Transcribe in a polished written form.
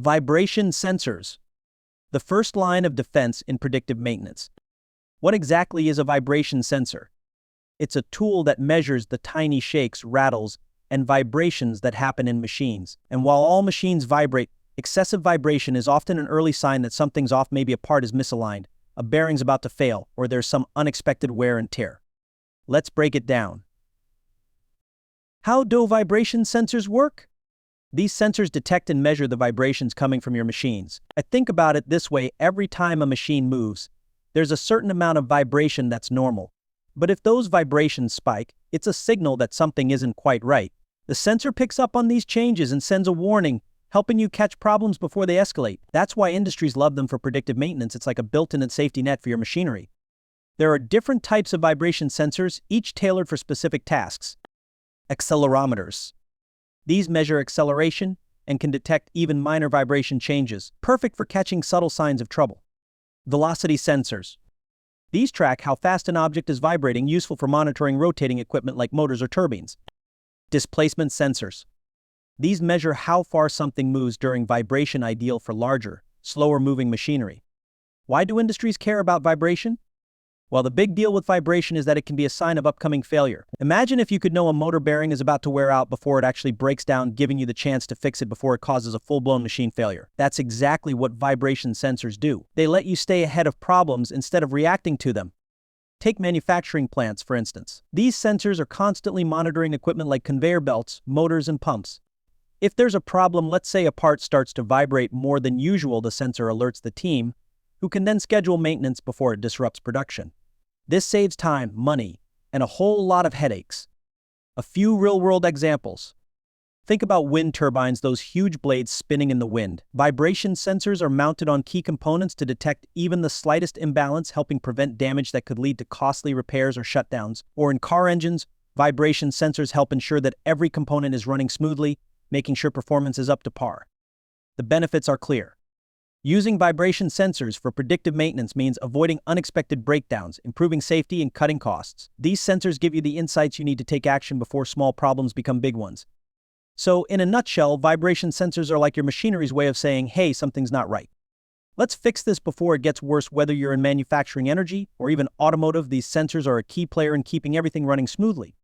Vibration sensors. The first line of defense in predictive maintenance. What exactly is a vibration sensor? It's a tool that measures the tiny shakes, rattles, and vibrations that happen in machines. And while all machines vibrate, excessive vibration is often an early sign that something's off. Maybe a part is misaligned, a bearing's about to fail, or there's some unexpected wear and tear. Let's break it down. How do vibration sensors work? These sensors detect and measure the vibrations coming from your machines. I think about it this way: every time a machine moves, there's a certain amount of vibration that's normal. But if those vibrations spike, it's a signal that something isn't quite right. The sensor picks up on these changes and sends a warning, helping you catch problems before they escalate. That's why industries love them for predictive maintenance. It's like a built-in safety net for your machinery. There are different types of vibration sensors, each tailored for specific tasks. Accelerometers. These measure acceleration and can detect even minor vibration changes, perfect for catching subtle signs of trouble. Velocity sensors. These track how fast an object is vibrating, useful for monitoring rotating equipment like motors or turbines. Displacement sensors. These measure how far something moves during vibration, ideal for larger, slower-moving machinery. Why do industries care about vibration? Well, the big deal with vibration is that it can be a sign of upcoming failure. Imagine if you could know a motor bearing is about to wear out before it actually breaks down, giving you the chance to fix it before it causes a full-blown machine failure. That's exactly what vibration sensors do. They let you stay ahead of problems instead of reacting to them. Take manufacturing plants, for instance. These sensors are constantly monitoring equipment like conveyor belts, motors, and pumps. If there's a problem, let's say a part starts to vibrate more than usual, the sensor alerts the team, who can then schedule maintenance before it disrupts production. This saves time, money, and a whole lot of headaches. A few real-world examples. Think about wind turbines, those huge blades spinning in the wind. Vibration sensors are mounted on key components to detect even the slightest imbalance, helping prevent damage that could lead to costly repairs or shutdowns. Or in car engines, vibration sensors help ensure that every component is running smoothly, making sure performance is up to par. The benefits are clear. Using vibration sensors for predictive maintenance means avoiding unexpected breakdowns, improving safety, and cutting costs. These sensors give you the insights you need to take action before small problems become big ones. So, in a nutshell, vibration sensors are like your machinery's way of saying, hey, something's not right. Let's fix this before it gets worse. Whether you're in manufacturing, energy, or even automotive, these sensors are a key player in keeping everything running smoothly.